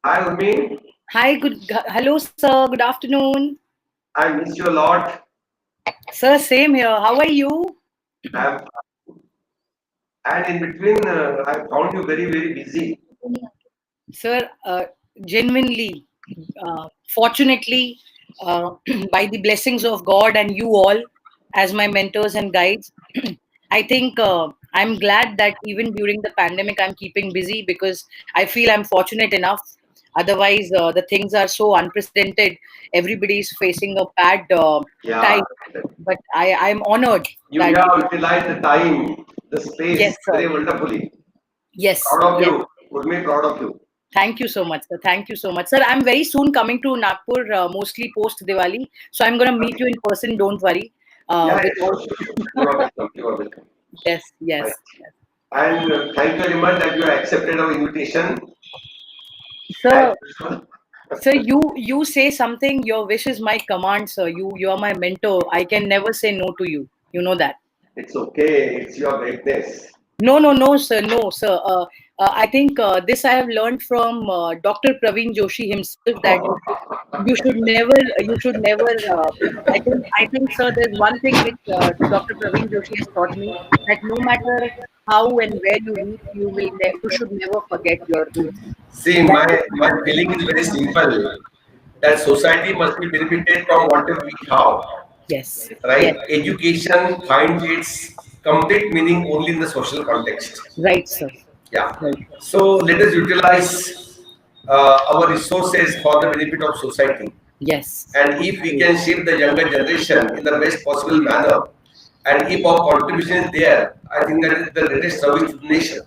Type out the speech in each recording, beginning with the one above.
Hi, Ulmi. Hi, hello, sir. Good afternoon. I miss you a lot. Sir, same here. How are you? I've, and in between, I found you very, very busy. Sir, genuinely, fortunately, by the blessings of God and you all as my mentors and guides, I think I'm glad that even during the pandemic, I'm keeping busy because I feel I'm fortunate enough. Otherwise, the things are so unprecedented. Everybody is facing a bad Yeah, time. But I'm honored you that, have utilized the time, the yes, space sir. very wonderfully. Yes, Proud of yes. you. Ulmi, proud of you. Thank you so much, sir. Thank you so much, sir. I'm very soon coming to Nagpur, mostly post Diwali. So I'm going to meet you in person. Don't worry. Yeah, With yeah, all, sure, sure, sure. You are welcome. You are welcome. yes, Right. yes, yes. And thank you very much that you have accepted our invitation. Sir, As usual. sir, you say something. Your wish is my command, sir. You are my mentor. I can never say no to you. You know that. It's okay. It's your greatness. No, no, no, sir. No, sir. I think this I have learned from Dr. Praveen Joshi himself that you should never. I think, sir. There's one thing which Dr. Praveen Joshi has taught me that no matter how and where you reach, you should never forget your roots. See, That my feeling is very simple. That society must be benefited from whatever we have. yes, yes, Right? Education finds its complete meaning only in the social context. right, sir. Yeah. Right. So let us utilize our resources for the benefit of society. Yes. And if we can shape the younger generation in the best possible manner, and if our contribution is there, I think that is the greatest service to the nation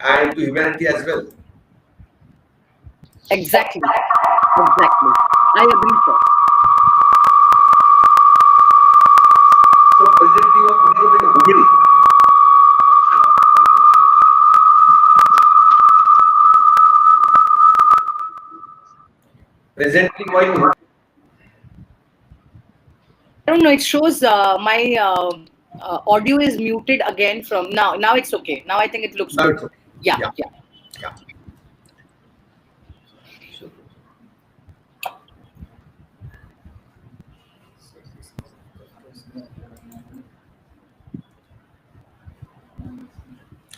and to humanity as well. Exactly. Exactly. I agree, sir. So presently you are putting up in a Google. Presently, why you? I don't know. It shows my audio is muted again from now. Now it's okay. Now I think it looks Now good. it's okay. Yeah, Yeah, yeah. yeah.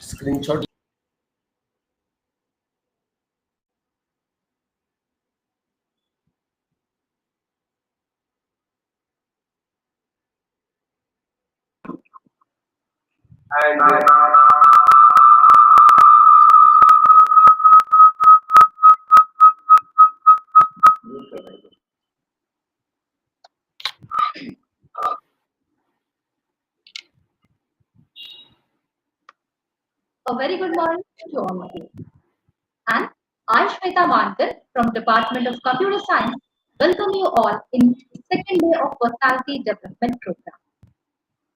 Screenshot. And A very good morning to all of you. And I, Shweta Mankar from Department of Computer Science, welcome you all in the second day of Personality Development Program.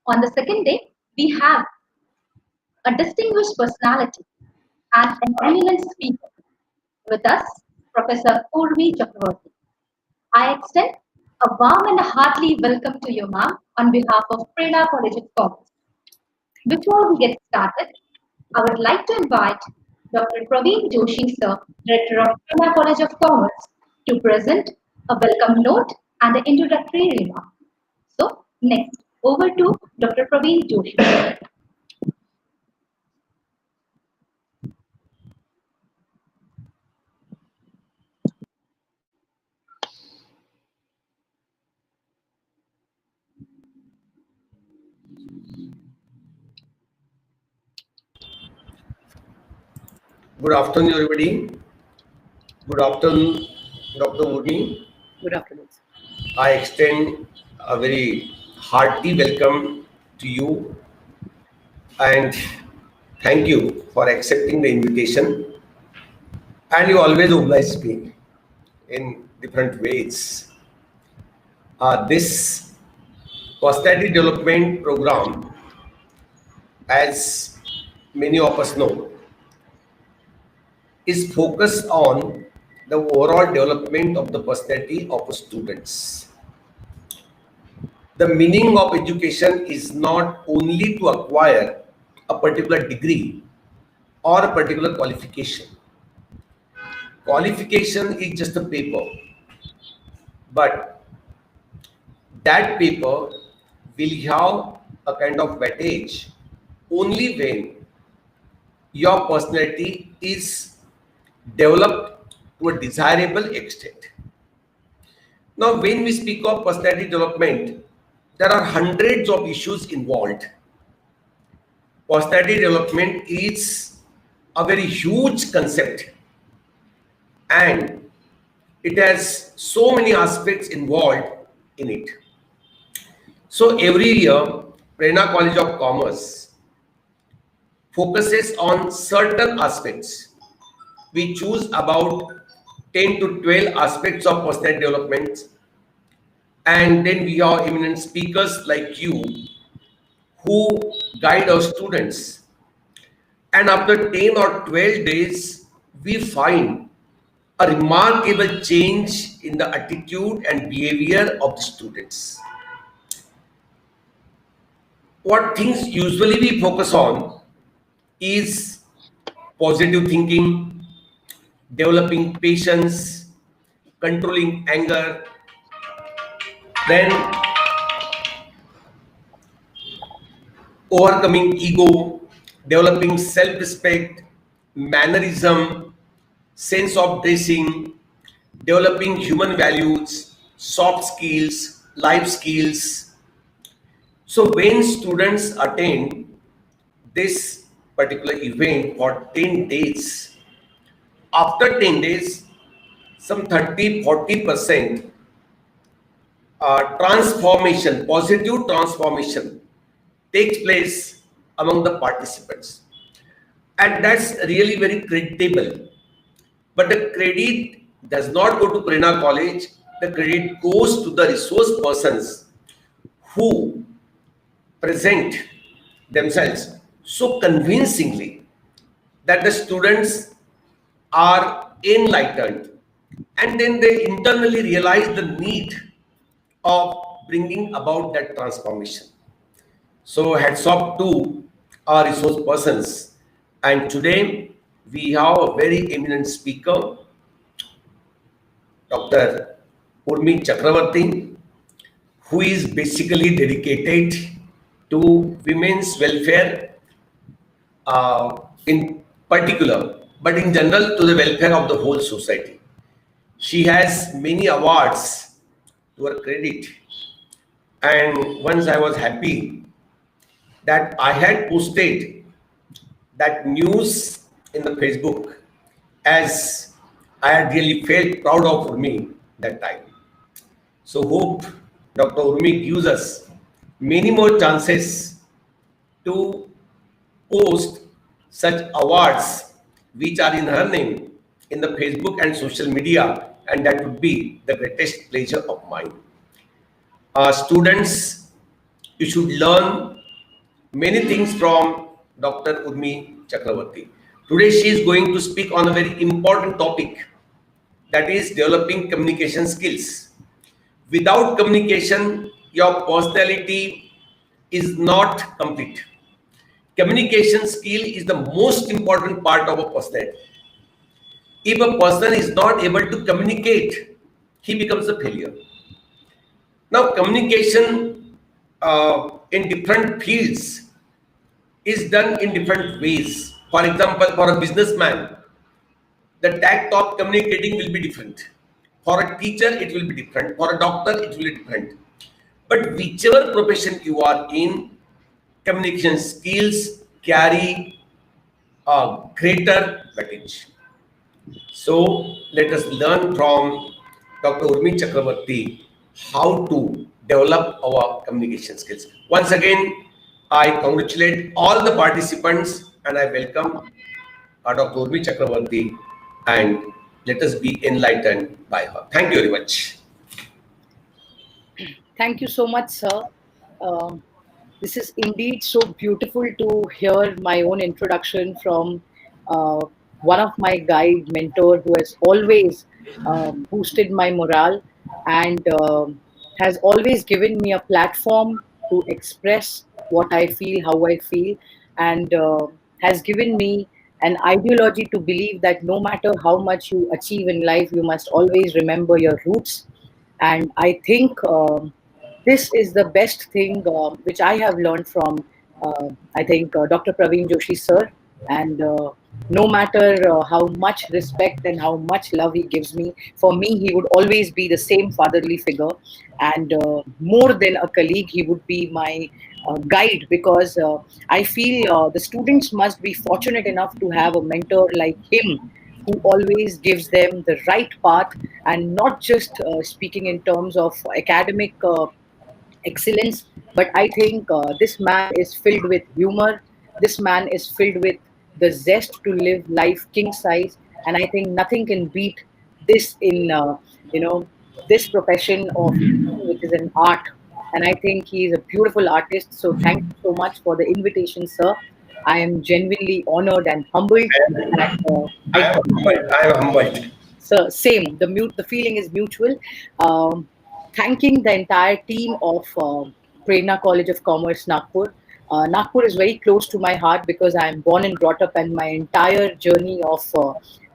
On the second day, we have a distinguished personality and an eminent speaker with us, Professor Urvi Chakravarti. I extend a warm and a hearty welcome to you, ma'am, on behalf of Prerna College of Commerce. Before we get started, I would like to invite Dr. Praveen Joshi, sir, Director of Prerna College of Commerce, to present a welcome note and an introductory remark. So, next, over to Dr. Praveen Joshi. good afternoon, everybody. Good afternoon, Dr. Urmi. Good afternoon, sir. I extend a very hearty welcome to you and thank you for accepting the invitation. And you always oblige me in different ways. This personality development program, as many of us know, is focused on the overall development of the personality of students. The meaning of education is not only to acquire a particular degree, or a particular qualification. Qualification is just a paper, but that paper will have a kind of weightage only when your personality is developed to a desirable extent. Now, when we speak of personality development, there are hundreds of issues involved. Personality development is a very huge concept and it has so many aspects involved in it. So every year, Prerna College of Commerce focuses on certain aspects. We choose about 10 to 12 aspects of personality development, and then we have eminent speakers like you who guide our students. And after 10 or 12 days, we find a remarkable change in the attitude and behavior of the students. What things usually we focus on is positive thinking, developing patience, controlling anger, then overcoming ego, developing self-respect, mannerism, sense of dressing, developing human values, soft skills, life skills. So when students attend this particular event for 10 days, after 10 days, some 30-40% transformation, positive transformation takes place among the participants. And that's really very creditable. But the credit does not go to Prerna College, the credit goes to the resource persons who present themselves so convincingly that the students are enlightened and then they internally realize the need of bringing about that transformation. So hats off to our resource persons. And today we have a very eminent speaker, Dr. Ulmi Chakravarti, who is basically dedicated to women's welfare in particular, but in general to the welfare of the whole society. She has many awards to her credit. And once I was happy that I had posted that news in the Facebook as I had really felt proud of me that time. So hope Dr. Urmi gives us many more chances to post such awards which are in her name in the Facebook and social media, and that would be the greatest pleasure of mine. Students, you should learn many things from Dr. Urmi Chakravarti. Today she is going to speak on a very important topic, that is developing communication skills. Without communication, your personality is not complete. Communication skill is the most important part of a personality. If a person is not able to communicate, he becomes a failure. Now, communication in different fields is done in different ways. For example, for a businessman, the tact of communicating will be different. For a teacher, it will be different. For a doctor, it will be different. But whichever profession you are in, communication skills carry a greater weightage. So let us learn from Dr. Urmi Chakravarti how to develop our communication skills. Once again, I congratulate all the participants and I welcome Dr. Urmi Chakravarti, and let us be enlightened by her. Thank you very much. Thank you so much, sir. This is indeed so beautiful to hear my own introduction from one of my guide mentor who has always boosted my morale and has always given me a platform to express what I feel, how I feel, and has given me an ideology to believe that no matter how much you achieve in life, you must always remember your roots. And I think this is the best thing which I have learned from, I think, Dr. Praveen Joshi sir. And no matter how much respect and how much love he gives me, for me, he would always be the same fatherly figure. And more than a colleague, he would be my guide, because I feel the students must be fortunate enough to have a mentor like him, who always gives them the right path, and not just speaking in terms of academic excellence, but I think this man is filled with humor. This man is filled with the zest to live life king size, and I think nothing can beat this in you know this profession of teaching, which is an art. And I think he is a beautiful artist. So thank you so much for the invitation, sir. I am genuinely honored and humbled that I I am got. humbled. I am humbled. So same, the feeling is mutual. Um, Thanking the entire team of Prerna College of Commerce, Nagpur. Nagpur is very close to my heart because I am born and brought up, and my entire journey of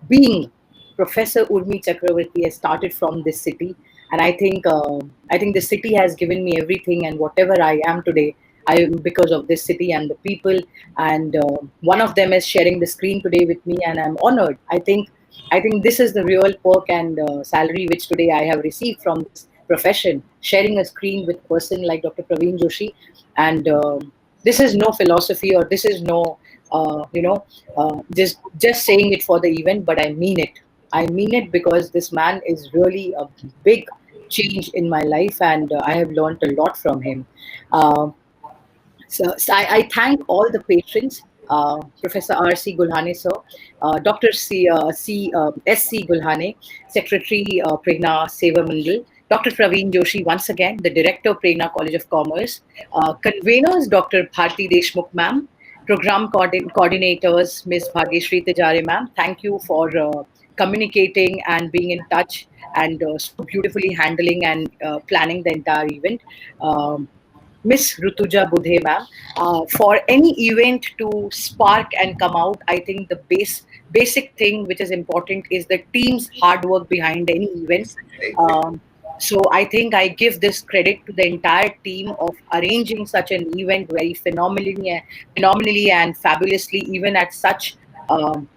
being Professor Urmi Chakravarti has started from this city. And I think the city has given me everything, and whatever I am today, I am because of this city and the people. And one of them is sharing the screen today with me, and I'm honored. I think this is the real perk and salary which today I have received from this profession, sharing a screen with a person like Dr. Praveen Joshi. And this is no philosophy, or this is no, just saying it for the event, but I mean it. I mean it because this man is really a big change in my life, and I have learned a lot from him. Uh, so I thank all the patrons, Professor R.C. Gulhane, sir, Dr. S.C. Gulhane, Secretary Prerna Seva Mandal, Dr. Praveen Joshi, once again, the Director, Prerna College of Commerce, conveners, Dr. Bharti Deshmukh, ma'am, program coordinators, Ms. Bhagyashri Tejare, ma'am. Thank you for communicating and being in touch, and so beautifully handling and planning the entire event. Um, Miss Rutuja Budhe, ma'am. For any event to spark and come out, I think the basic thing which is important is the team's hard work behind any event. Um, so I think I give this credit to the entire team of arranging such an event very phenomenally and fabulously, even at such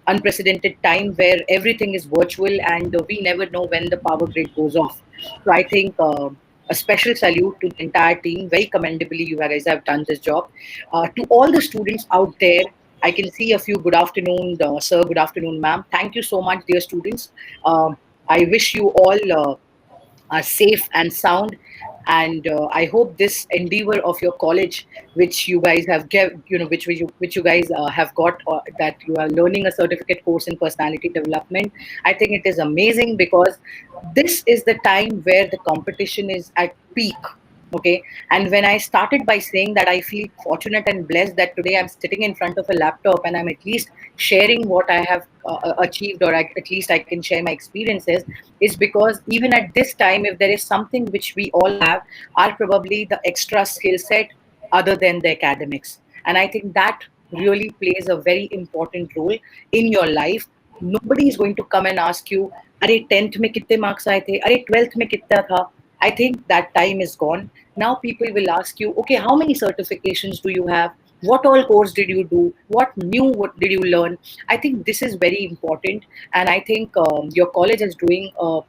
unprecedented time where everything is virtual, and we never know when the power grid goes off. So I think a special salute to the entire team. Very commendably, you guys have done this job. To all the students out there, I can see a few. Good afternoon, sir. Good afternoon, ma'am. Thank you so much, dear students. I wish you all are safe and sound. And I hope this endeavor of your college, which you guys have which you guys have got, that you are learning a certificate course in personality development. I think it is amazing because this is the time where the competition is at peak. Okay, and when I started by saying that I feel fortunate and blessed that today I'm sitting in front of a laptop and I'm at least sharing what I have achieved, or at least I can share my experiences, is because even at this time, if there is something which we all have, are probably the extra skill set other than the academics. And I think that really plays a very important role in your life. Nobody is going to come and ask you, अरे 10th में कितने marks आए थे, अरे 12th में कितना था. I think that time is gone. Now people will ask you, okay, how many certifications do you have? What all course did you do? What did you learn? I think this is very important, and I think your college is doing a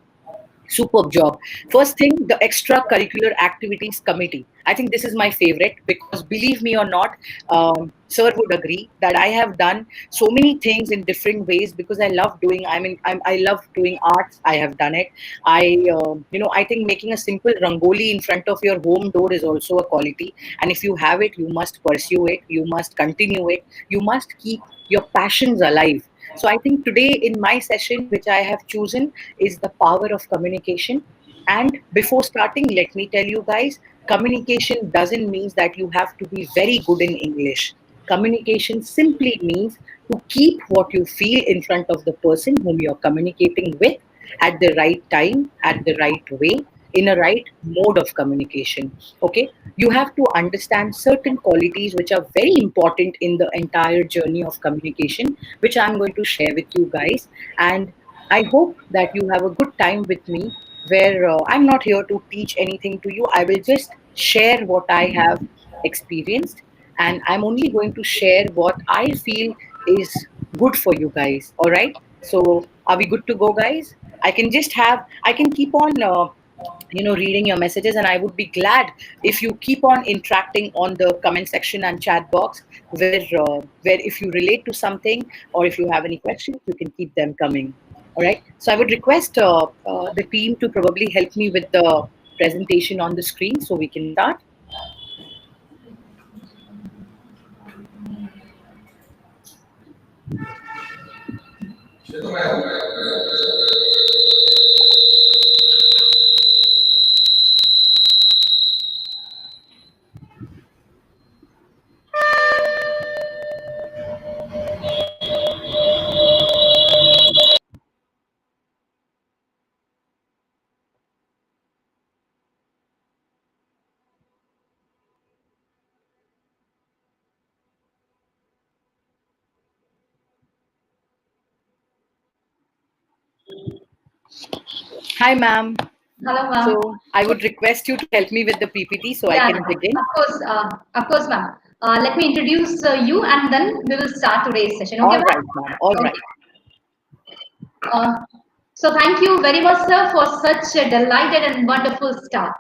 superb job. First thing, the extracurricular activities committee. I think this is my favorite because, believe me or not, sir would agree that I have done so many things in different ways because I love doing. I love doing arts. I have done it. I think making a simple rangoli in front of your home door is also a quality. And if you have it, you must pursue it. You must continue it. You must keep your passions alive. So I think today in my session, which I have chosen, is the power of communication. And before starting, let me tell you guys, communication doesn't mean that you have to be very good in English. Communication simply means to keep what you feel in front of the person whom you're communicating with at the right time, at the right way. in a right mode of communication. Okay, you have to understand certain qualities which are very important in the entire journey of communication, which I'm going to share with you guys. And I hope that you have a good time with me, where I'm not here to teach anything to you. I will just share what I have experienced, and I'm only going to share what I feel is good for you guys. All right. So, are we good to go, guys? I can keep on, reading your messages, and I would be glad if you keep on interacting on the comment section and chat box, where if you relate to something or if you have any questions, you can keep them coming. All right. So, I would request the team to probably help me with the presentation on the screen so we can start. Hi, ma'am. Hello, ma'am. So I would request you to help me with the PPT so I Yeah, can begin. of course, ma'am. Let me introduce you, and then we will start today's session. Okay, All ma'am? right, ma'am. All Okay. right. So thank you very much, sir, for such a delighted and wonderful start.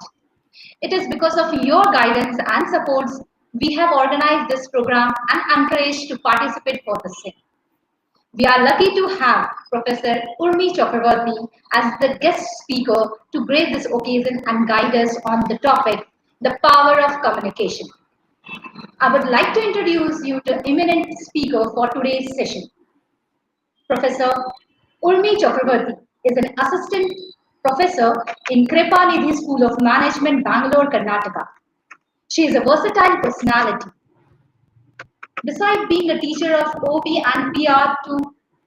It is because of your guidance and supports we have organized this program and encouraged to participate for the same. We are lucky to have Professor Urmi Chakravarti as the guest speaker to grace this occasion and guide us on the topic, the power of communication. I would like to introduce you to eminent speaker for today's session. Professor Ulmi Chakravarti is an assistant professor in Kripanidhi School of Management, Bangalore, Karnataka. She is a versatile personality. Besides being a teacher of OP and PR to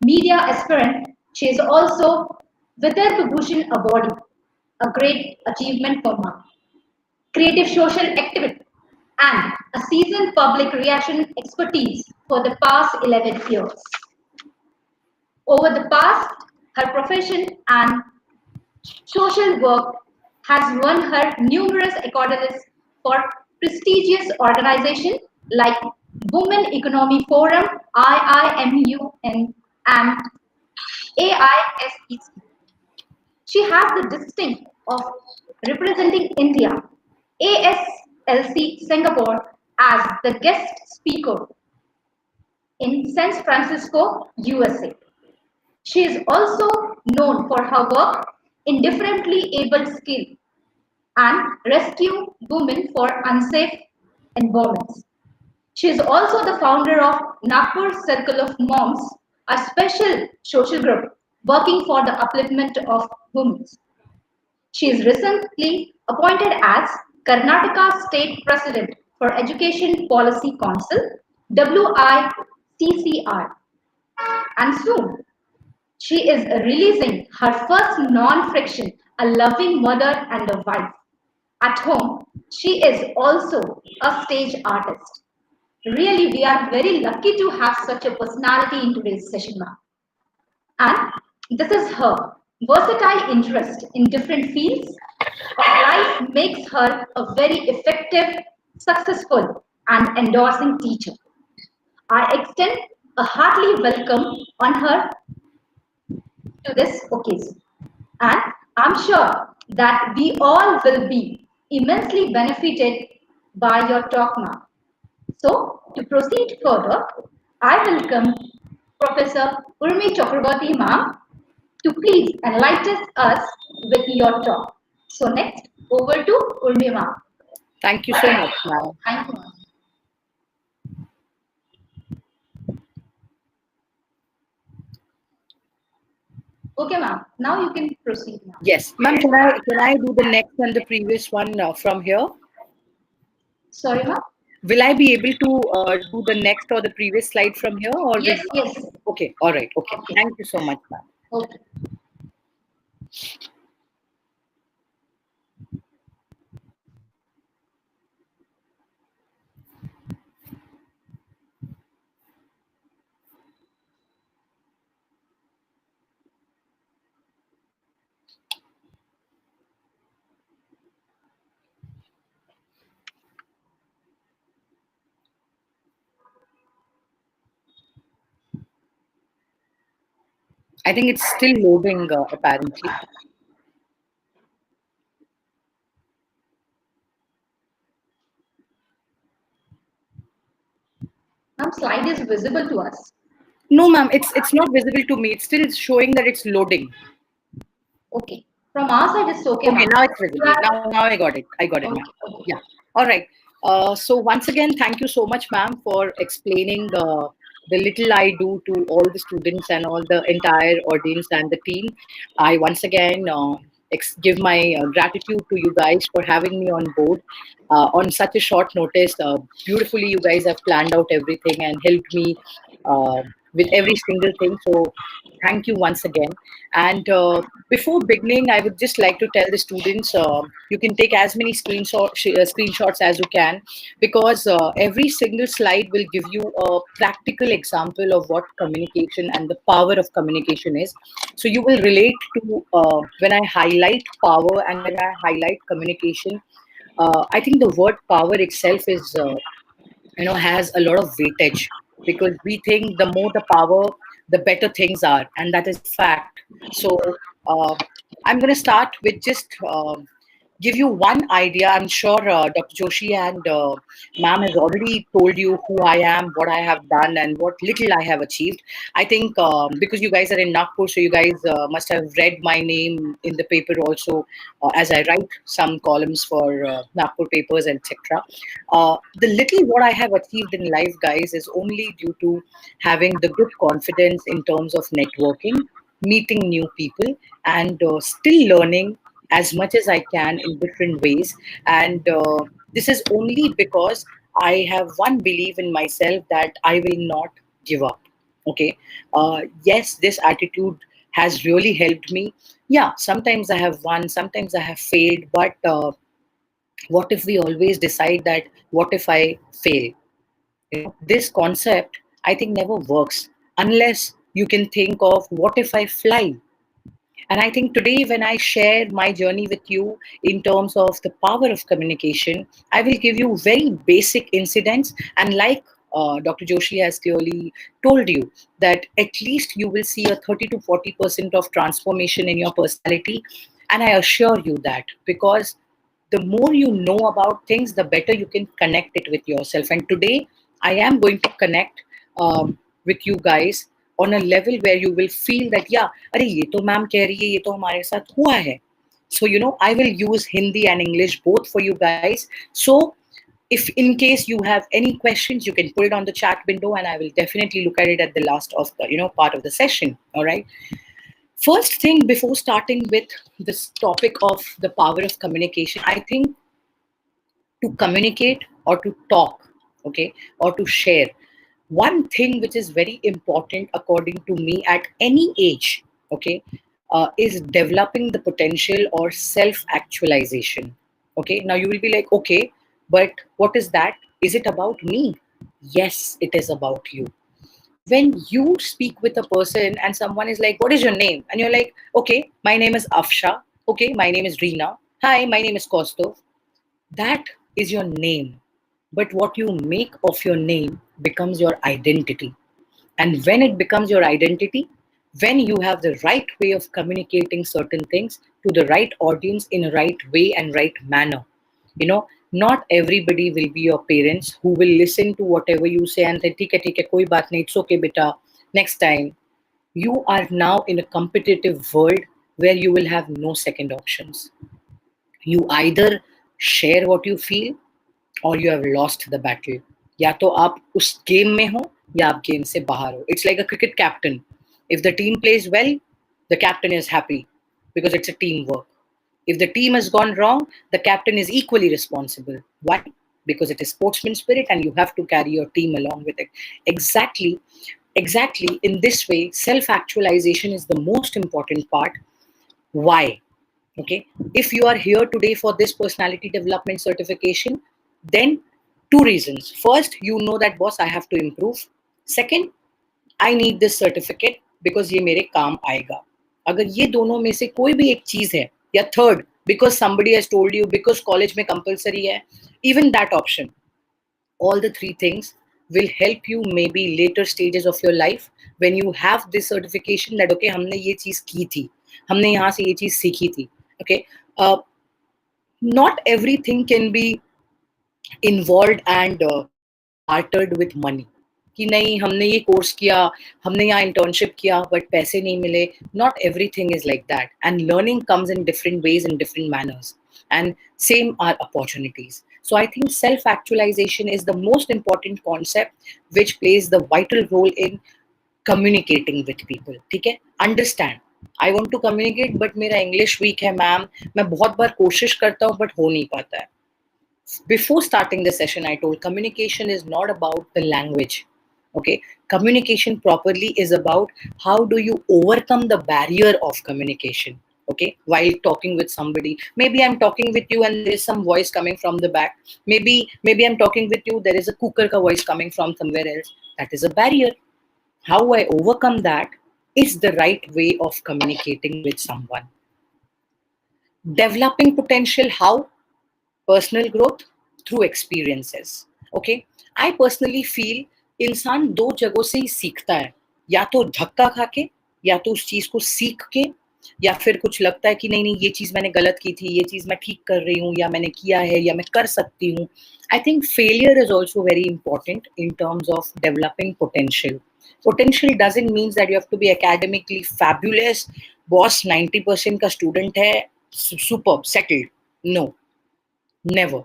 media aspirant, she is also Vitar Bhushan Award, a great achievement for her. Creative social activity, and a seasoned public reaction expertise for the past 11 years. Over the past, her profession and social work has won her numerous accolades for prestigious organizations like Women Economy Forum, IIMUN, and AISEC. She has the distinct of representing India, ASLC Singapore, as the guest speaker in San Francisco, USA. She is also known for her work in differently abled skill and rescue women for unsafe environments. She is also the founder of Nagpur Circle of Moms, a special social group working for the upliftment of women. She is recently appointed as Karnataka State President for Education Policy Council, WICCR, and soon she is releasing her first non-fiction, A Loving Mother and a Wife. At home, she is also a stage artist. Really, we are very lucky to have such a personality in today's session, ma'am. And this is her versatile interest in different fields of life makes her a very effective, successful, and endorsing teacher. I extend a hearty welcome on her to this occasion. And I'm sure that we all will be immensely benefited by your talk now. So, to proceed further, I welcome Professor Urmi Chakrabarti ma'am to please enlighten us with your talk. So, next, over to Urmi ma'am. Thank you so much, ma'am. Thank you, ma'am. Okay, ma'am. Now you can proceed now. Yes, ma'am. Can I do the next and the previous one from here? Sorry, ma'am. Will I be able to do the next or the previous slide from here, or Yes, yes. Okay. All right. Okay. Okay. Thank you so much, ma'am. Okay. I think it's still loading, apparently. Ma'am, slide is visible to us. No, ma'am, it's not visible to me. It's still showing that it's loading. Okay. From our side, it's okay, Okay, ma'am. now it's visible. Now I got it. I got it, ma'am. Okay, okay. Yeah. All right. So once again, thank you so much, ma'am, for explaining the little I do to all the students and all the entire audience and the team. I once again give my gratitude to you guys for having me on board on such a short notice. Beautifully, you guys have planned out everything and helped me uh, with every single thing. So thank you once again. And before beginning, I would just like to tell the students you can take as many screenshots as you can, because every single slide will give you a practical example of what communication and the power of communication is. So you will relate to when I highlight power and when I highlight communication. I think the word power itself is has a lot of weightage, because we think the more the power, the better things are, and that is a fact. So uh, I'm going to start with just give you one idea. I'm sure Dr. Joshi and ma'am has already told you who I am, what I have done, and what little I have achieved. I think because you guys are in Nagpur, so you guys must have read my name in the paper also, as I write some columns for Nagpur papers, etc. The little what I have achieved in life, guys, is only due to having the good confidence in terms of networking, meeting new people, and still learning as much as I can in different ways. And this is only because I have one belief in myself that I will not give up. Okay. Yes, this attitude has really helped me. Yeah, sometimes I have won, sometimes I have failed, but what if we always decide that, what if I fail? This concept, I think, never works unless you can think of, what if I fly? And I think today, when I share my journey with you in terms of the power of communication, I will give you very basic incidents. And like Dr. Joshi has clearly told you, that at least you will see a 30 to 40% of transformation in your personality. And I assure you that, because the more you know about things, the better you can connect it with yourself. And today, I am going to connect with you guys on a level where you will feel that, yeah, अरे ये तो ma'am कह रही है, ये तो हमारे साथ हुआ है. So, I will use Hindi and English both for you guys. So, if in case you have any questions, you can put it on the chat window, and I will definitely look at it at the last of the, part of the session. All right. First thing, before starting with this topic of the power of communication, I think to communicate or to talk, okay, or to share, one thing which is very important according to me at any age, okay, is developing the potential or self-actualization. Okay, now you will be like, okay, but what is that? Is it about me? Yes, it is about you. When you speak with a person and someone is like, what is your name? And you're like, okay, my name is Afsha. Okay, my name is Reena. Hi, my name is Kostov. That is your name. But what you make of your name becomes your identity. And when it becomes your identity, when you have the right way of communicating certain things to the right audience in a right way and right manner, not everybody will be your parents who will listen to whatever you say and say, ठीक है, कोई बात नहीं, it's okay, beta, next time. You are now in a competitive world where you will have no second options. You either share what you feel or you have lost the battle. या तो आप उस game में हो या आप game से बाहर हो. It's like a cricket captain. If the team plays well, the captain is happy because it's a teamwork. If the team has gone wrong, the captain is equally responsible. Why? Because it is sportsman spirit and you have to carry your team along with it. Exactly in this way, self-actualization is the most important part. Why? Okay. If you are here today for this personality development certification, then two reasons. First, you know that, boss, I have to improve. Second, I need this certificate because ये मेरे काम आएगा. अगर ये दोनों में से कोई भी एक चीज है, या third, because somebody has told you, because college में compulsory है, even that option, all the three things will help you maybe later stages of your life, when you have this certification that okay, हमने ये चीज की थी, हमने यहाँ से ये चीज सीखी थी. Okay, uh, not everything can be involved and bartered with money. कि नहीं हमने ये कोर्स किया, हमने यहाँ इंटर्नशिप किया बट पैसे नहीं मिले. Not everything is like that and learning comes in different ways in different manners and same are opportunities. So I think self-actualization is the most important concept which plays the vital role in communicating with people. ठीक है, understand. I want to communicate but मेरा English weak है ma'am, मैं बहुत बार कोशिश करता हूँ but हो नहीं पाता है. Before starting the session, I told communication is not about the language. Okay, communication properly is about how do you overcome the barrier of communication. Okay, while talking with somebody, maybe I'm talking with you and there is some voice coming from the back. Maybe I'm talking with you, there is a cooker ka voice coming from somewhere else. That is a barrier. How I overcome that is the right way of communicating with someone. Developing potential, how? Personal growth through experiences. Okay, I personally feel इंसान दो जगहों से ही सीखता है, या तो धक्का खा के, या तो उस चीज को सीख के, या फिर कुछ लगता है कि नहीं नहीं ये चीज मैंने गलत की थी, ये चीज मैं ठीक कर रही हूँ, या मैंने किया है, या मैं कर सकती हूँ. I think failure is also very important in terms of developing potential. Potential doesn't mean that you have to be academically fabulous. Boss 90% का student है, superb, settled. No. Never.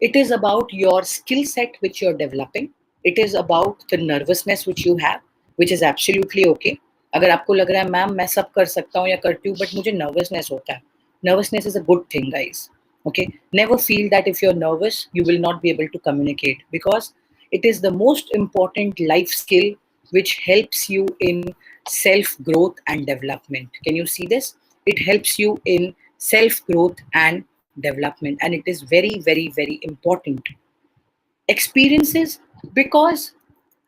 It is about your skill set which you're developing. It is about the nervousness which you have, which is absolutely okay. अगर आपको लग रहा है ma'am मैं सब कर सकता हूँ या करती हूँ बट मुझे नर्वसनेस होता है, nervousness is a good thing, guys. Okay, never feel that if you're nervous you will not be able to communicate, because it is the most important life skill which helps you in self growth and development. Can you see this? It helps you in self growth and development, and it is very very very important. Experiences, because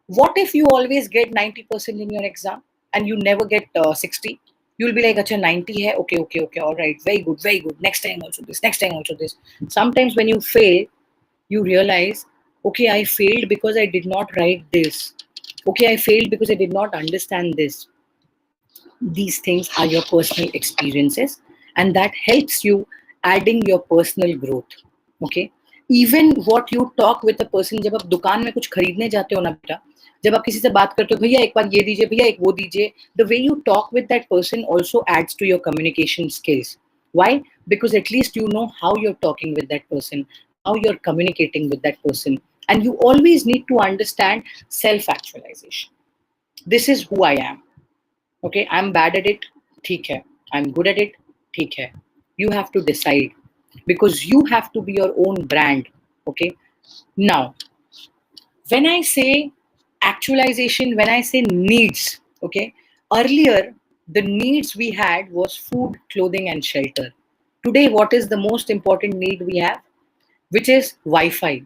what if you always get 90% in your exam and you never get 60? You'll be like acha 90 hai, okay, all right, very good, next time also this, next time also this. Sometimes when you fail you realize, okay, I failed because I did not write this, okay, I failed because I did not understand this. These things are your personal experiences, and that helps you adding your personal growth. Okay, even what you talk with a person, जब आप दुकान में कुछ खरीदने जाते हो ना बेटा, जब आप किसी से बात करते हो, भैया एक बार ये दीजिए, भैया एक वो दीजिए, the way you talk with that person also adds to your communication skills. Why? Because at least you know how you're talking with that person, how you're communicating with that person, and you always need to understand self-actualization. This is who I am. Okay, I'm bad at it, theek hai. I'm good at it, theek hai. You have to decide, because you have to be your own brand. Okay, now when I say actualization, when I say needs, okay, earlier the needs we had was food, clothing and shelter. Today what is the most important need we have? Which is Wi-Fi.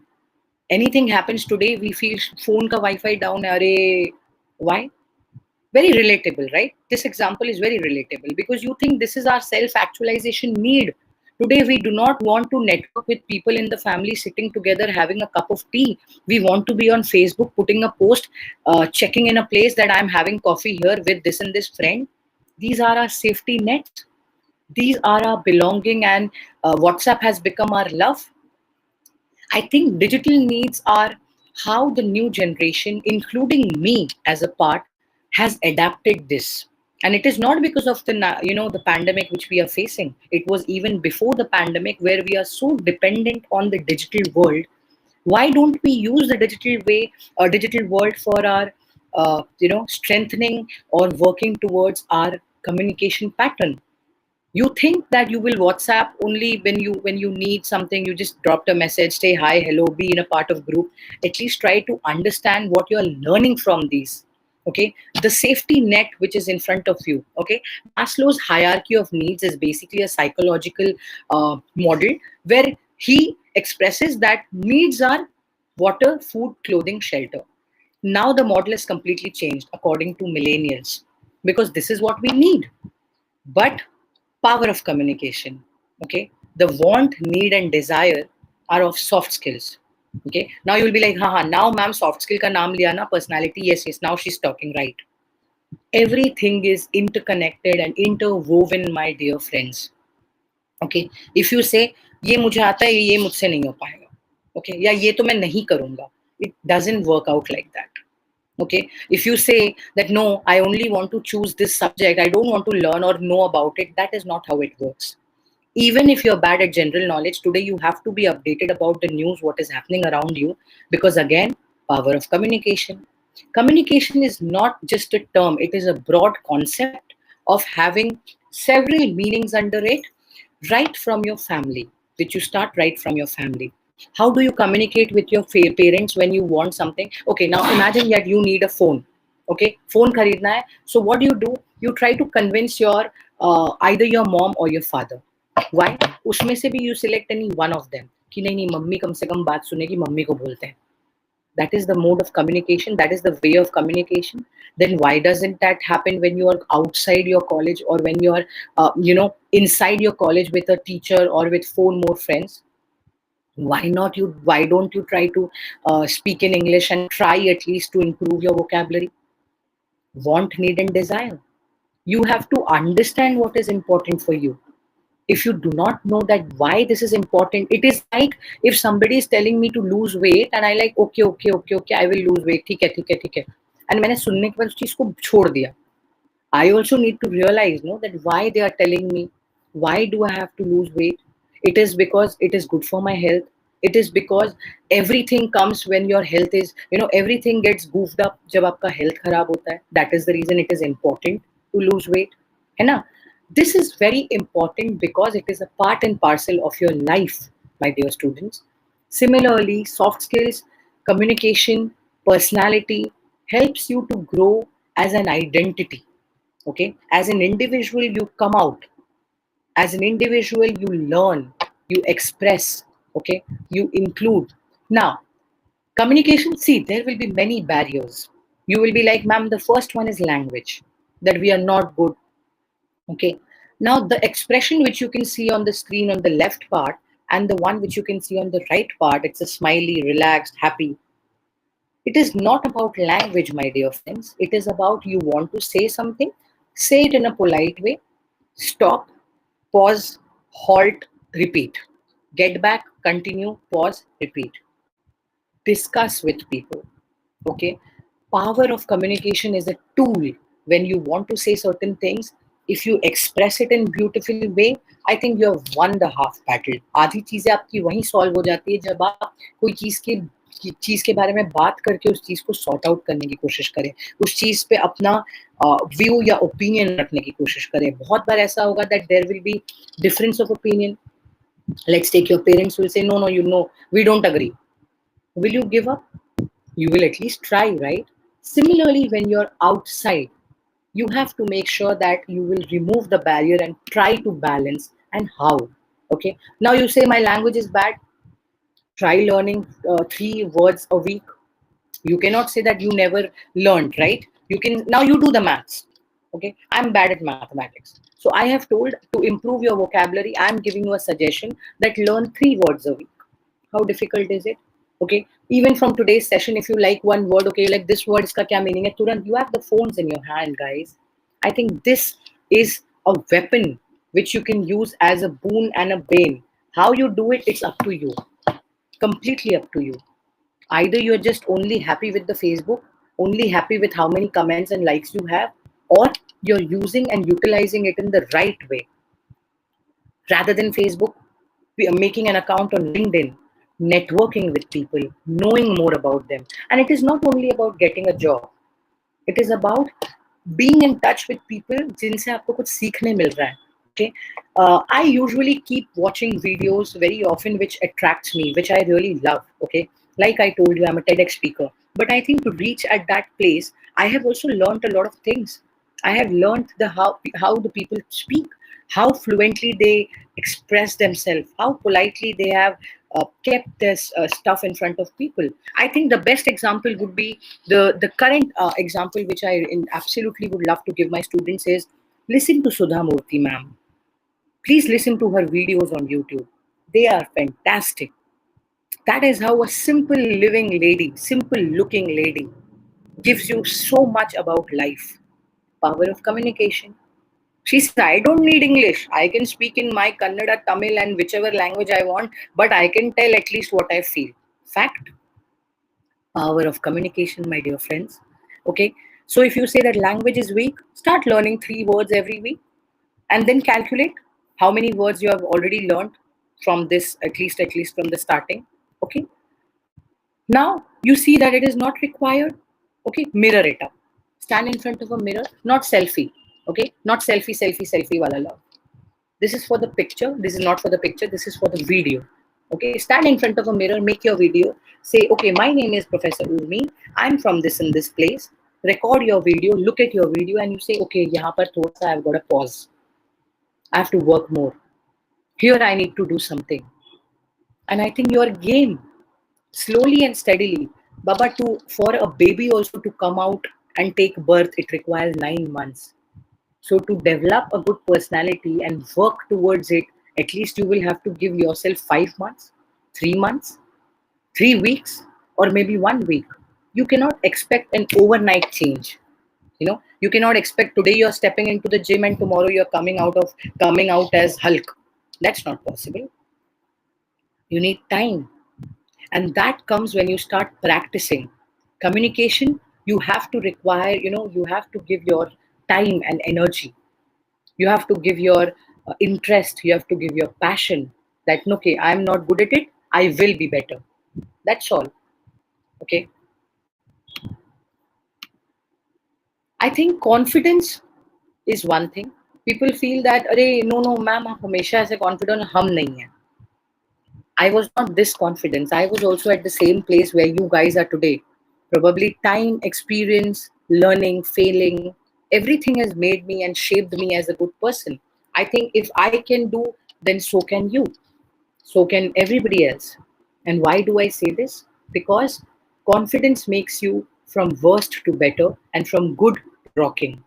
Anything happens today we feel phone ka Wi-Fi down hai, arey why? Very relatable, right? This example is very relatable because you think this is our self-actualization need. Today we do not want to network with people in the family sitting together having a cup of tea. We want to be on Facebook putting a post, checking in a place that I'm having coffee here with this and this friend. These are our safety nets, these are our belonging, and WhatsApp has become our love. I think digital needs are how the new generation, including me as a part, has adapted this. And it is not because of the pandemic which we are facing. It was even before the pandemic where we are so dependent on the digital world. Why don't we use the digital way or digital world for our strengthening or working towards our communication pattern? You think that you will WhatsApp only when you need something, you just dropped a message, say hi, hello, be in a part of group. At least try to understand what you are learning from these. Okay, the safety net which is in front of you. Okay, Maslow's hierarchy of needs is basically a psychological model where he expresses that needs are water, food, clothing, shelter. Now the model is completely changed according to millennials, because this is what we need. But power of communication, okay, the want, need and desire are of soft skills. Okay, now you'll be like, ha, now ma'am soft skill ka naam liya na, personality, yes, now she's talking right. Everything is interconnected and interwoven, my dear friends. Okay, if you say ये मुझे आता है, ये मुझसे नहीं हो पाएगा, okay, या ये तो मैं नहीं करूंगा, it doesn't work out like that. Okay, if you say that no, I only want to choose this subject, I don't want to learn or know about it, that is not how it works. Even if you're bad at general knowledge, today you have to be updated about the news, what is happening around you, because again, power of communication. Communication is not just a term, it is a broad concept of having several meanings under it, right from your family, which you start right from your family. How do you communicate with your parents when you want something? Okay, now imagine that you need a phone. Okay, phone kharidna hai. So what do? You try to convince your either your mom or your father. Why? उसमें से भी you select any one of them कि नहीं नहीं mummy कम से कम बात सुनेगी, mummy को बोलते हैं. That is the mode of communication, that is the way of communication. Then why doesn't that happen when you are outside your college, or when you are inside your college with a teacher or with four more friends? Why don't you try to speak in English and try at least to improve your vocabulary? Want, need and desire. You have to understand what is important for you. If you do not know that why this is important, it is like if somebody is telling me to lose weight and I like okay, I will lose weight, ठीक है, and मैंने सुनने के बाद उस चीज को छोड़ दिया. I also need to realize, no, that why they are telling me, why do I have to lose weight? It is because it is good for my health. It is because everything comes when your health is, everything gets goofed up जब आपका health खराब होता है. That is the reason it is important to lose weight. है ना? This is very important because it is a part and parcel of your life, my dear students. Similarly, soft skills, communication, personality helps you to grow as an identity. Okay, as an individual you come out, as an individual you learn, you express, okay, you include. Now communication, see, there will be many barriers. You will be like, ma'am, the first one is language, that we are not good. Okay, now the expression which you can see on the screen on the left part and the one which you can see on the right part, it's a smiley, relaxed, happy. It is not about language, my dear friends. It is about, you want to say something, say it in a polite way, stop, pause, halt, repeat. Get back, continue, pause, repeat. Discuss with people. Okay? Power of communication is a tool when you want to say certain things. If you express it in beautiful way, I think you have won the half battle. आधी चीजें आपकी वहीं solve हो जाती है जब आप कोई चीज के बारे में बात करके उस चीज को सॉर्ट आउट करने की कोशिश करें, उस चीज पे अपना व्यू या ओपिनियन रखने की कोशिश करें. बहुत बार ऐसा होगा that there will be difference of opinion. Let's take, your parents will say no we don't agree. Will you give up? You will at least try, right? Similarly, when you're outside, you have to make sure that you will remove the barrier and try to balance. And how? Okay, now you say my language is bad. Try learning 3 words a week. You cannot say that you never learned, right? You can, now you do the maths. Okay, I'm bad at mathematics, so I have told, to improve your vocabulary, I'm giving you a suggestion that learn 3 words a week. How difficult is it? Okay, even from today's session, if you like one word, okay, like this word iska kya meaning hai, turant you have the phones in your hand, guys. I think this is a weapon which you can use as a boon and a bane. How you do it, it's up to you, completely up to you. Either you're just only happy with the Facebook, only happy with how many comments and likes you have, or you're using and utilizing it in the right way. Rather than Facebook, we are making an account on LinkedIn, networking with people, knowing more about them. And it is not only about getting a job. It is about being in touch with people जिनसे आपको कुछ सीखने मिल रहा है. Okay, I usually keep watching videos very often which attracts me, which I really love. Okay, like I told you, I'm a TEDx speaker, but I think to reach at that place, I have also learned a lot of things. I have learned how the people speak, how fluently they express themselves, how politely they have kept this stuff in front of people. I think the best example would be the current example which I absolutely would love to give my students is, listen to Sudha Murthy ma'am. Please listen to her videos on YouTube. They are fantastic. That is how a simple living lady, simple looking lady gives you so much about life. Power of communication. She says, I don't need English. I can speak in my Kannada, Tamil, and whichever language I want, but I can tell at least what I feel. Fact. Power of communication, my dear friends. Okay. So if you say that language is weak, start learning 3 words every week and then calculate how many words you have already learned from this, at least from the starting. Okay. Now you see that it is not required. Okay. Mirror it up. Stand in front of a mirror, not selfie. Okay. Not selfie wala love. This is for the picture. This is not for the picture. This is for the video. Okay, stand in front of a mirror, make your video. Say, okay, my name is Professor Ulmi. I'm from this and this place. Record your video, look at your video, and you say, okay, yahan par thoda sa I've got a pause. I have to work more. Here I need to do something. And I think your game, slowly and steadily, Baba, for a baby also to come out and take birth, it requires 9 months. So to develop a good personality and work towards it, at least you will have to give yourself 5 months, 3 months, 3 weeks, or maybe 1 week. You cannot expect an overnight change. You cannot expect today you're stepping into the gym and tomorrow you're coming out as Hulk. That's not possible. You need time. And that comes when you start practicing. Communication, you have to require, you have to give your time and energy. You have to give your interest, you have to give your passion, that okay, I'm not good at it, I will be better. That's all. Okay. I think confidence is one thing. People feel that अरे no ma'am, आप हमेशा ऐसे confident, हम नहीं हैं. I was not this confident. I was also at the same place where you guys are today. Probably time, experience, learning, failing, everything has made me and shaped me as a good person. I think if I can do, then so can you. So can everybody else. And why do I say this? Because confidence makes you from worst to better and from good to rocking.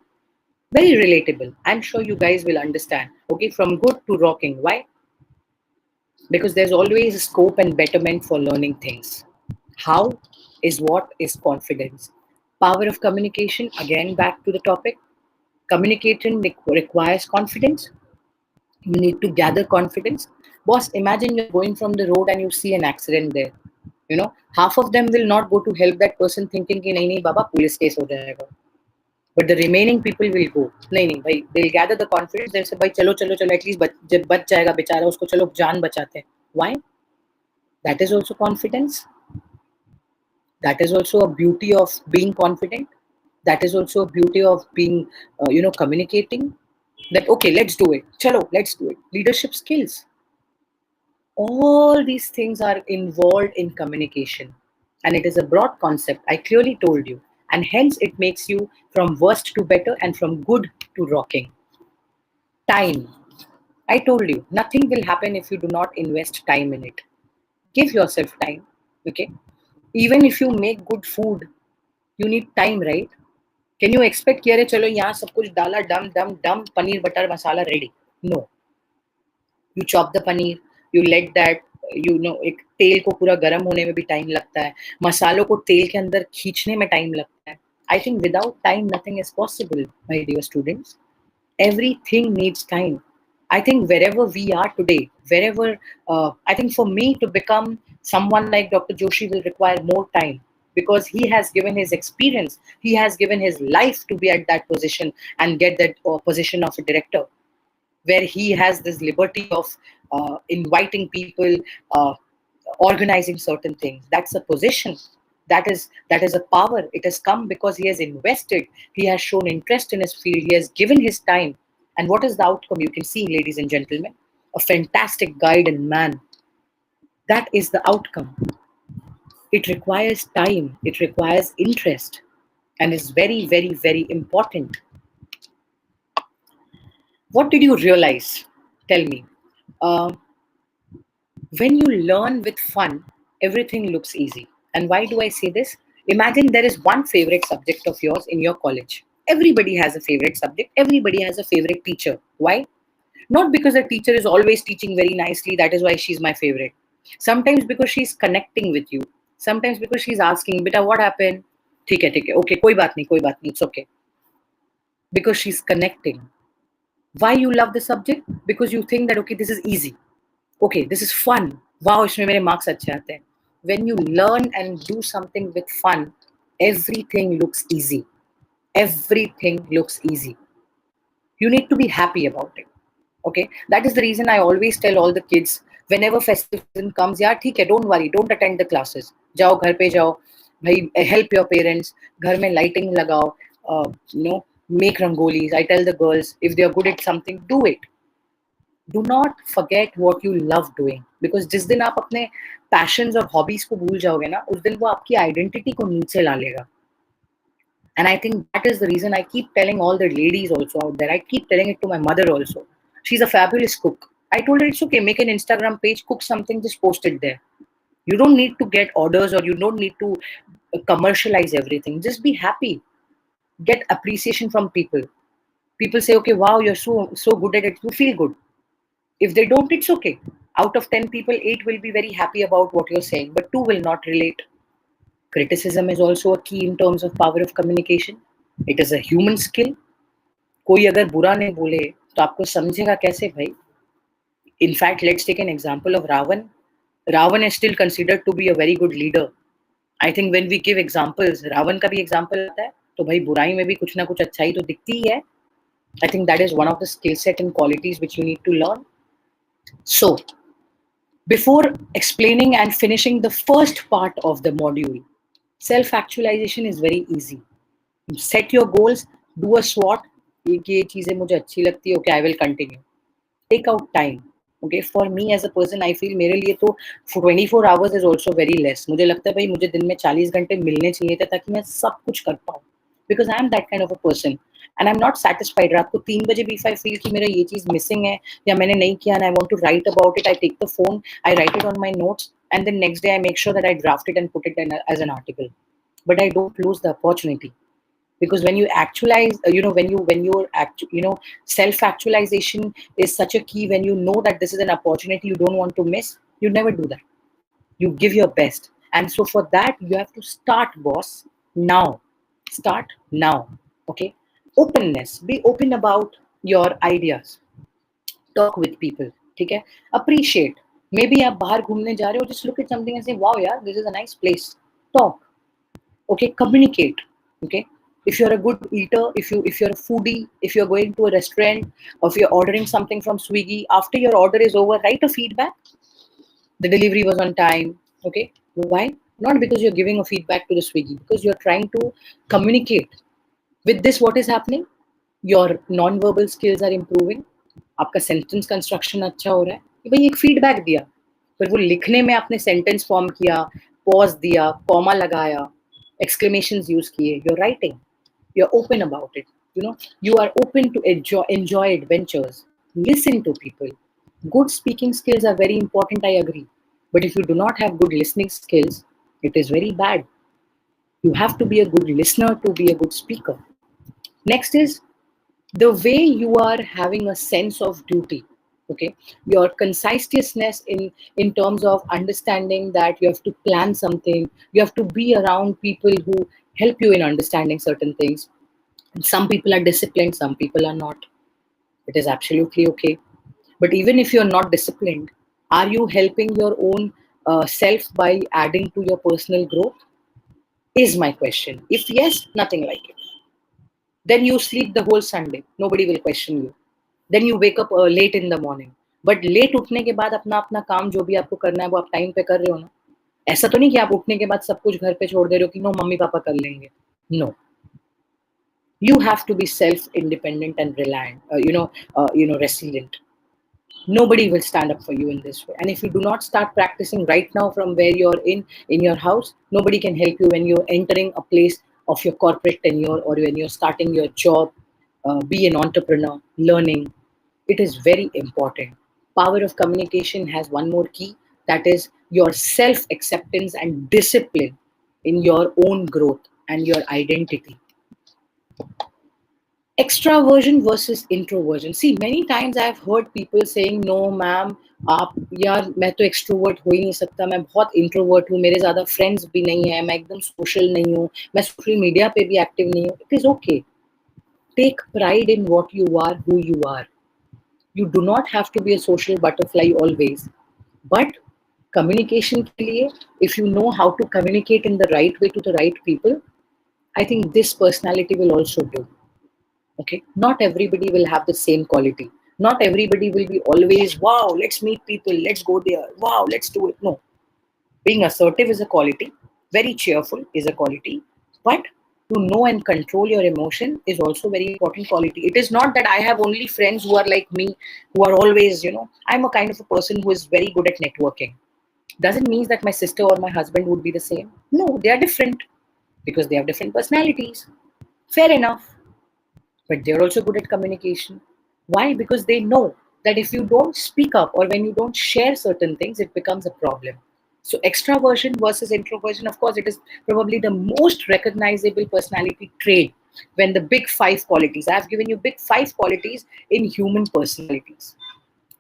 Very relatable. I'm sure you guys will understand. Okay, from good to rocking. Why? Because there's always scope and betterment for learning things. How is what is confidence? Power of communication, again back to the topic. Communication requires confidence. You need to gather confidence. Boss, imagine you're going from the road and you see an accident there. Half of them will not go to help that person thinking कि नहीं नहीं बाबा police case हो जाएगा. But the remaining people will go. नहीं नहीं भाई, they'll gather the confidence. They'll say भाई चलो चलो चलो, at least जब बच जाएगा बेचारा, उसको चलो जान बचाते हैं. Why? That is also confidence. That is also a beauty of being confident. That is also a beauty of being, communicating. That okay, let's do it. Chalo, let's do it. Leadership skills. All these things are involved in communication, and it is a broad concept. I clearly told you, and hence it makes you from worst to better and from good to rocking. Time. I told you, nothing will happen if you do not invest time in it. Give yourself time. Okay. Even if you make good food, you need time, right? Can you expect कि अरे चलो यहाँ सब कुछ डाला, डम paneer butter masala ready? No. You chop the paneer, you let that, एक तेल को पूरा गर्म होने में भी टाइम लगता है, मसालों को तेल के अंदर खींचने में टाइम लगता है. I think without time nothing is possible, my dear students. Everything needs time. I think wherever we are today, I think for me to become someone like Dr. Joshi will require more time, because he has given his experience, he has given his life to be at that position and get that position of a director, where he has this liberty of inviting people, uh, organizing certain things. That's a position. That is a power. It has come because he has invested. He has shown interest in his field. He has given his time. And what is the outcome? You can see, ladies and gentlemen, a fantastic guide and man. That is the outcome. It requires time. It requires interest, and is very, very, very important. What did you realize? Tell me. Uh, when you learn with fun, everything looks easy. And why do I say this? Imagine there is one favorite subject of yours in your college. Everybody has a favorite subject. Everybody has a favorite teacher. Why? Not because the teacher is always teaching very nicely, that is why she's my favorite. Sometimes because she's connecting with you. Sometimes because she's asking, beta, what happened? ठीक है, okay, कोई बात नहीं, it's okay. Because she's connecting. Why you love the subject? Because you think that, okay, this is easy. Okay, this is fun. Wow, इसमें मेरे marks अच्छे आते हैं. When you learn and do something with fun, everything looks easy. Everything looks easy. You need to be happy about it. Okay, that is the reason I always tell all the kids whenever festive season comes, yeah, ठीक है, don't worry, don't attend the classes. जाओ घर पे जाओ, भाई, help your parents. घर में lighting लगाओ, make rangolis. I tell the girls, if they are good at something, do it. Do not forget what you love doing, because जिस दिन आप अपने passions और hobbies को भूल जाओगे ना, उस दिन वो आपकी identity को नीचे ला लेगा. And I think that is the reason I keep telling all the ladies also out there. I keep telling it to my mother also. She's a fabulous cook. I told her it's okay, make an Instagram page, cook something, just post it there. You don't need to get orders, or you don't need to commercialize everything. Just be happy. Get appreciation from people. People say, okay, wow, you're so good at it. You feel good. If they don't, it's okay. Out of 10 people, 8 will be very happy about what you're saying, but 2 will not relate. Criticism is also a key in terms of power of communication. It is a human skill. कोई अगर बुरा नहीं बोले तो आपको समझेगा कैसे भाई? In fact, let's take an example of Ravan. Ravan is still considered to be a very good leader. I think when we give examples, Ravan का भी example आता है, तो भाई बुराई में भी कुछ ना कुछ अच्छाई तो दिखती ही है. I think that is one of the skill set and qualities which you need to learn. So, before explaining and finishing the first part of the module, self-actualization is very easy. Set your goals, do a SWOT. ये चीजें मुझे अच्छी लगती है, okay, I will continue. Take out time. Okay, for me as a person, I feel मेरे लिए तो 24 hours is also very less. मुझे लगता है भाई मुझे दिन में 40 घंटे मिलने चाहिए थे ताकि मैं सब कुछ कर पाऊँ. Because I am that kind of a person. And I'm not satisfied. रात को 3 बजे भी if I feel कि मेरा ये चीज missing है या मैंने नहीं किया and I want to write about it, I take the phone, I write it on my notes, and then next day I make sure that I draft it and put it in as an article. But I don't lose the opportunity. Because when you actualize, self-actualization is such a key. When you know that this is an opportunity you don't want to miss, you never do that. You give your best. And so for that, you have to start, boss, now. Start now. Okay? Openness. Be open about your ideas. Talk with people. Okay? Appreciate. Maybe आप बाहर घूमने जा रहे हो, just look at something and say, wow, yeah, this is a nice place. Talk. Okay? Communicate. Okay? If you're a good eater, if you're a foodie, if you're going to a restaurant, or if you're ordering something from Swiggy, after your order is over, write a feedback. The delivery was on time. Okay? Why? Not because you're giving a feedback to the Swiggy, because you're trying to communicate. With this, what is happening? Your non-verbal skills are improving. आपका sentence construction अच्छा हो रहा है. भाई एक feedback दिया, पर वो लिखने में आपने sentence form किया, pause दिया, comma लगाया, exclamations use किए. You're writing. You're open about it. You are open to enjoy adventures. Listen to people. Good speaking skills are very important, I agree. But if you do not have good listening skills, it is very bad. You have to be a good listener to be a good speaker. Next is the way you are having a sense of duty. Okay, your conciseness in terms of understanding that you have to plan something, you have to be around people who help you in understanding certain things. And some people are disciplined, some people are not. It is absolutely okay. But even if you're not disciplined, are you helping your own self by adding to your personal growth? Is my question. If yes, nothing like it. Then you sleep the whole Sunday. Nobody will question you. Then you wake up late in the morning. But late उठने के बाद अपना अपना काम जो भी आपको करना है वो आप टाइम पे कर रहे हो ना. ऐसा तो नहीं कि आप उठने के बाद सब कुछ घर पे छोड़ दे रहे हो कि नो मम्मी पापा कर लेंगे. No. You have to be self-independent and reliant, resilient. Nobody will stand up for you in this way. And if you do not start practicing right now from where you're in your house, nobody can help you when you're entering a place of your corporate tenure or when you're starting your job. Be an entrepreneur, learning. It is very important. Power of communication has one more key, that is your self-acceptance and discipline in your own growth and your identity. Extraversion versus introversion. See, many times I've heard people saying, no ma'am, आप यार मैं तो extrovert हो ही नहीं सकता, मैं बहुत introvert हूँ, मेरे ज़्यादा friends भी नहीं है, मैं एकदम social नहीं हूँ, मैं social media पे भी active नहीं हूँ. It is okay. Take pride in what you are, who you are. You do not have to be a social butterfly always. But communication ke liye, if you know how to communicate in the right way to the right people, I think this personality will also do. Okay, not everybody will have the same quality. Not everybody will be always, wow, let's meet people, let's go there, wow, let's do it. No, being assertive is a quality, very cheerful is a quality, but to know and control your emotion is also very important quality. It is not that I have only friends who are like me, who are always, I'm a kind of a person who is very good at networking. Doesn't mean that my sister or my husband would be the same. No, they are different because they have different personalities. Fair enough. But they're also good at communication. Why? Because they know that if you don't speak up or when you don't share certain things, it becomes a problem. So, extraversion versus introversion, of course, it is probably the most recognizable personality trait when the big five qualities, I have given you big five qualities in human personalities.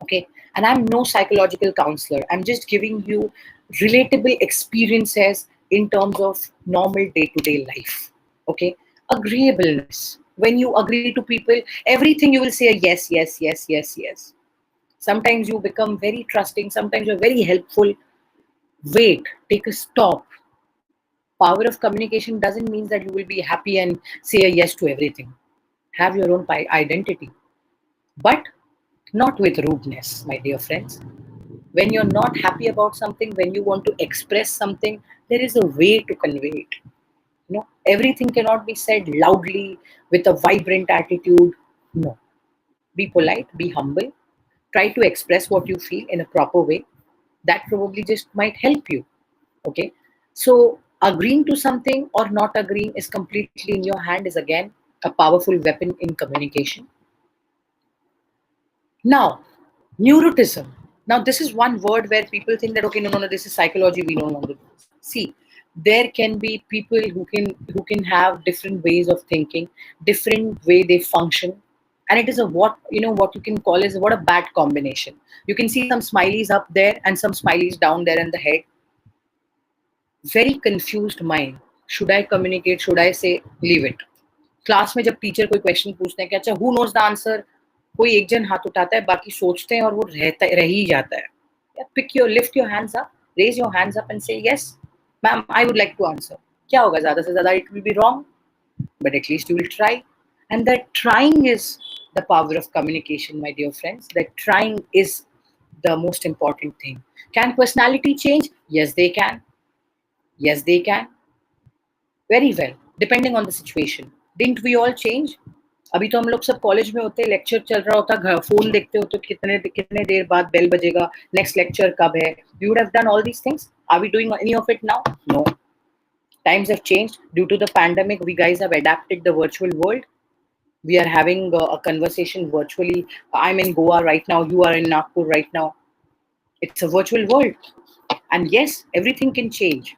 Okay. And I'm no psychological counselor. I'm just giving you relatable experiences in terms of normal day-to-day life. Okay. Agreeableness. When you agree to people, everything you will say a yes, yes, yes, yes, yes. Sometimes you become very trusting, sometimes you're very helpful. Wait, take a stop. Power of communication doesn't mean that you will be happy and say a yes to everything. Have your own identity, but not with rudeness, my dear friends. When you're not happy about something, when you want to express something, there is a way to convey it. Everything cannot be said loudly with a vibrant attitude. No. Be polite, be humble, try to express what you feel in a proper way. That probably just might help you. Okay. So agreeing to something or not agreeing is completely in your hand, is again a powerful weapon in communication. Now, neurotism. Now, this is one word where people think that, okay, no, no, no, this is psychology. We don't want to do this. See, there can be people who can have different ways of thinking, different way they function, and it is a what you can call is what a bad combination. You can see some smileys up there and some smileys down there in the head. Very confused mind. Should I communicate? Should I say leave it? Class में जब teacher कोई question पूछते हैं कि अच्छा who knows the answer, कोई एक जन हाथ उठाता है, बाकी सोचते हैं और वो रह ही जाता है. Pick your lift your hands up, raise your hands up and say yes ma'am I would like to answer. क्या होगा, ज्यादा से ज्यादा it will be wrong, but at least you will try. And that trying is the power of communication, my dear friends. That trying is the most important thing. Can personality change? Yes, they can. Yes, they can. Very well, depending on the situation. Didn't we all change? अभी तो हम लोग सब college में होते, lecture चल रहा होता, घर फोन देखते होते, कितने कितने देर बाद बेल बजेगा, नेक्स्ट लेक्चर कब है. We would have done all these things. Are we doing any of it now? No. Times have changed. Due to the pandemic, we guys have adapted the virtual world. We are having a conversation virtually. I'm in Goa right now. You are in Nagpur right now. It's a virtual world. And yes, everything can change.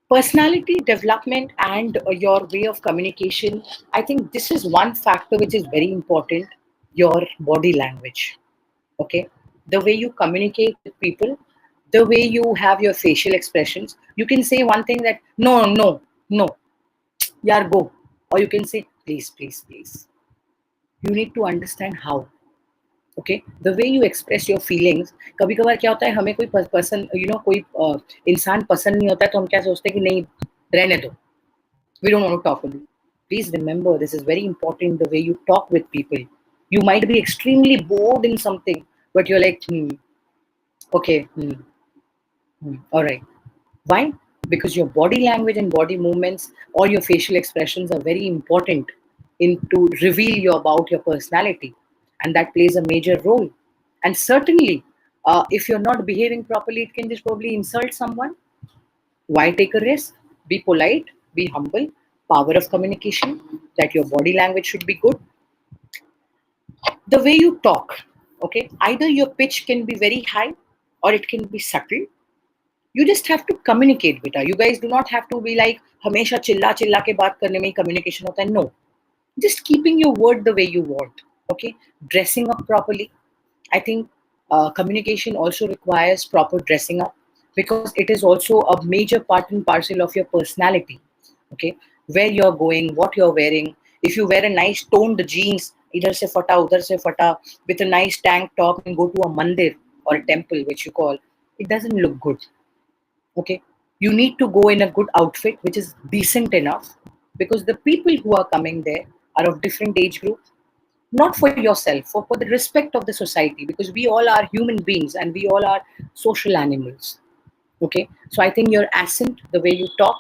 Personality development and your way of communication, I think this is one factor which is very important. Your body language. Okay, the way you communicate with people, the way you have your facial expressions. You can say one thing that no, no, no, yeah, go. Or you can say please, please, please. You need to understand how. Okay, the way you express your feelings. कभी कभार क्या होता है, हमें कोई person कोई इंसान पसंद नहीं होता है, तो हम क्या सोचते हैं कि नहीं, रहने दो, we don't want to talk with you. Please remember, this is very important, the way you talk with people. You might be extremely bored in something, but you're like, okay, all right. Why? Because your body language and body movements or your facial expressions are very important in to reveal you about your personality, and that plays a major role. And certainly, if you're not behaving properly, it can just probably insult someone. Why take a risk? Be polite, be humble. Power of communication, that your body language should be good. The way you talk, okay, either your pitch can be very high or it can be subtle. You just have to communicate, beta. You guys do not have to be like हमेशा चिल्ला चिल्ला के बात करने में ही communication होता है. No, just keeping your word the way you want. Okay, dressing up properly. I think communication also requires proper dressing up, because it is also a major part and parcel of your personality. Okay, where you're going, what you're wearing. If you wear a nice toned jeans, idhar se fata, udhar se fata, with a nice tank top and go to a mandir or a temple, which you call, it doesn't look good. Okay, you need to go in a good outfit which is decent enough, because the people who are coming there are of different age group, not for yourself, for the respect of the society, because we all are human beings and we all are social animals. Okay, so I think your accent, the way you talk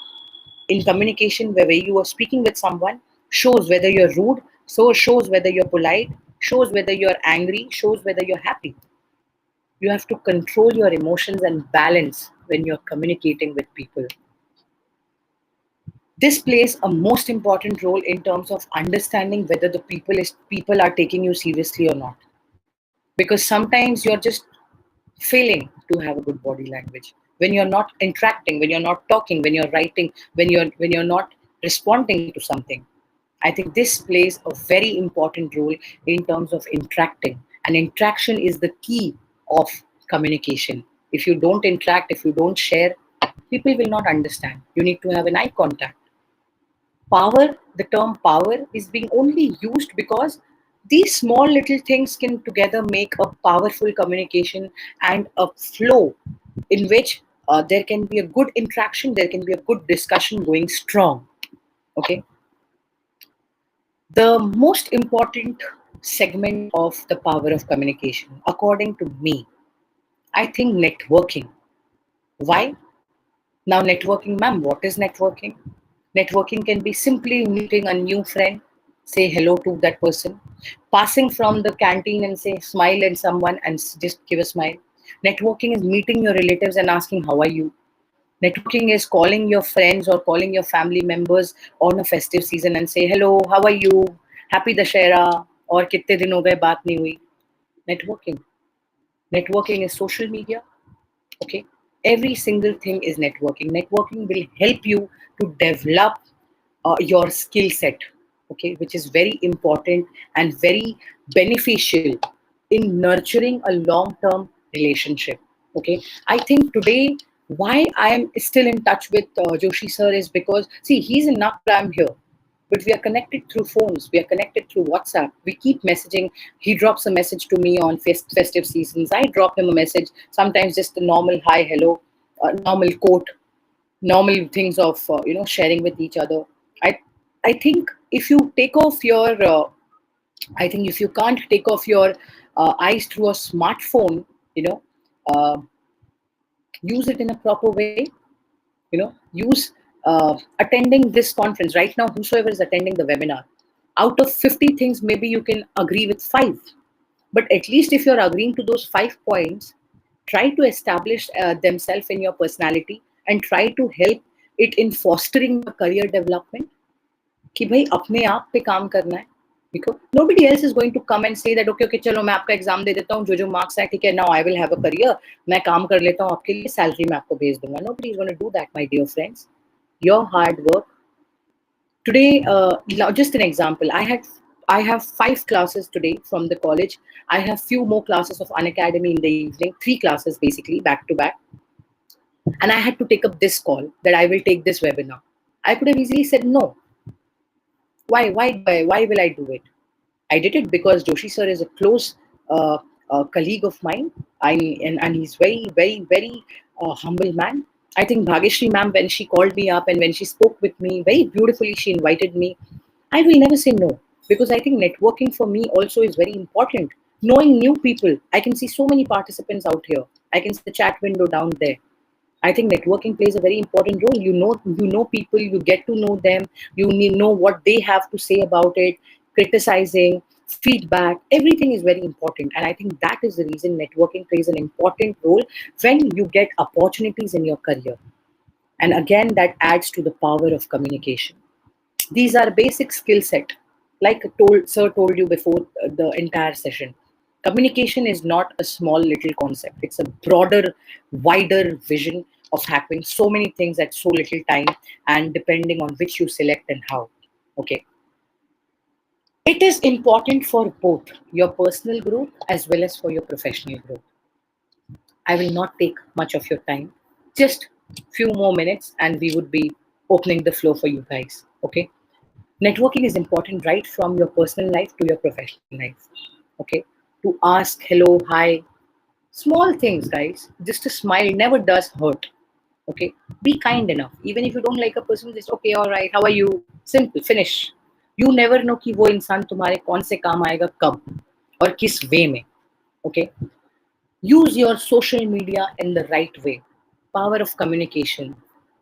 in communication, the way you are speaking with someone, shows whether you're rude, so shows whether you're polite, shows whether you're angry, shows whether you're happy. You have to control your emotions and balance when you're communicating with people. This plays a most important role in terms of understanding whether the people are taking you seriously or not. Because sometimes you're just failing to have a good body language when you're not interacting, when you're not talking, when you're writing, when you're not responding to something. I think this plays a very important role in terms of interacting, and interaction is the key of communication. If you don't interact, if you don't share, people will not understand. You need to have an eye contact. Power, the term power is being only used because these small little things can together make a powerful communication and a flow in which there can be a good interaction, there can be a good discussion going strong. Okay, the most important segment of the power of communication, according to me, I think networking. Why? Now, networking, ma'am, what is networking? Networking can be simply meeting a new friend, say hello to that person, passing from the canteen and say smile at someone and just give a smile. Networking is meeting your relatives and asking, how are you? Networking is calling your friends or calling your family members on a festive season and say, hello, how are you? Happy Dashera, or कितने दिन हो गए बात नहीं हुई. Networking. Networking is social media. Okay, every single thing is networking. Networking will help you to develop your skill set, okay, which is very important and very beneficial in nurturing a long term relationship. Okay, I think today why I am still in touch with Joshi sir is because, see, he's in Nagpur, I'm here, but we are connected through phones, we are connected through WhatsApp, we keep messaging. He drops a message to me on festive seasons, I drop him a message, sometimes just a normal hi, hello, normal quote, normal things of sharing with each other. I i think if you take off your I think if you can't take off your eyes through a smartphone, you know uh, use it in a proper way. Use attending this conference right now, whosoever is attending the webinar, out of 50 things maybe you can agree with 5, but at least if you're agreeing to those 5 points, try to establish themselves in your personality and try to help it in fostering your career development. कि भाई अपने आप पे काम करना है, because nobody else is going to come and say that okay चलो मैं आपका एग्जाम दे देता हूँ, जो मार्क्स है ठीक है, now I will have a career, मैं काम कर लेता हूँ आपके लिए, सैलरी मैं आपको भेज दूंगा. Nobody is going to do that, my dear friends. Your hard work today, just an example, I have 5 classes today from the college. I have few more classes of Unacademy in the evening, 3 classes basically back to back, and I had to take up this call that I will take this webinar. I could have easily said no. Why will I do it? I did it because Joshi sir is a close colleague of mine. And he's very humble man. I think Bhageshri ma'am, when she called me up and when she spoke with me very beautifully, she invited me. I will never say no, because I think networking for me also is very important. Knowing new people, I can see so many participants out here. I can see the chat window down there. I think networking plays a very important role. You know people, you get to know them, you know what they have to say about it, criticizing, feedback, everything is very important. And I think that is the reason networking plays an important role when you get opportunities in your career. And again, that adds to the power of communication. These are basic skill set. Like sir told you before the entire session, communication is not a small little concept. It's a broader, wider vision of having so many things at so little time, and depending on which you select and how. Okay. It is important for both your personal growth as well as for your professional growth. I will not take much of your time. Just few more minutes and we would be opening the floor for you guys. Okay, networking is important right from your personal life to your professional life. Okay, to ask hello, hi, small things, guys. Just a smile never does hurt. Okay, be kind enough. Even if you don't like a person, just okay, all right, how are you? Simple, finish. You never know कि वो इंसान तुम्हारे कौन से काम आएगा कब और किस वे में. Okay, use your social media in the right way. Power of communication,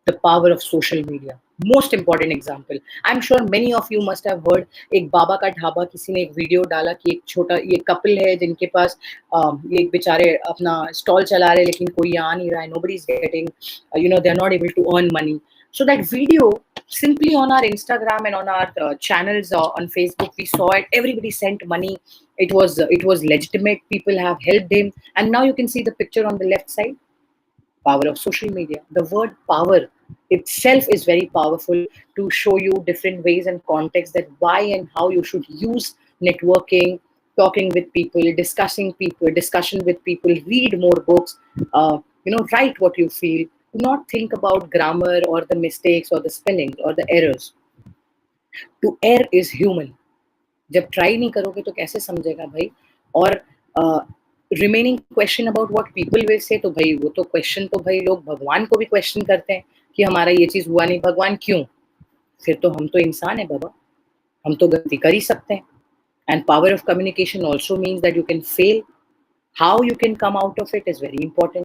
the power of social media. Most important example. I'm sure many of you must have heard एक बाबा का ढाबा किसी ने एक वीडियो डाला कि एक छोटा ये कपल है जिनके पास ये एक बेचारे अपना स्टॉल चला रहे लेकिन कोई आ नहीं रहा है. Nobody is getting, they are not able to earn money. So that video, simply on our Instagram and on our channels on Facebook, we saw it. Everybody sent money. It was legitimate. People have helped him, and now you can see the picture on the left side. Power of social media. The word power itself is very powerful to show you different ways and contexts that why and how you should use networking, talking with people, discussion with people, read more books, write what you feel. Do not think about grammar or the mistakes or the spellings or the errors. To err is human. जब try नहीं करोगे तो कैसे समझेगा भाई. और remaining question about what people will say, तो भाई वो तो क्वेश्चन तो भाई लोग भगवान को भी क्वेश्चन करते हैं कि हमारा ये चीज हुआ नहीं, भगवान क्यों. फिर तो हम तो इंसान है बाबा, हम तो गलती कर ही सकते हैं. And power of communication also means that you can fail. How you can come out of it is very important.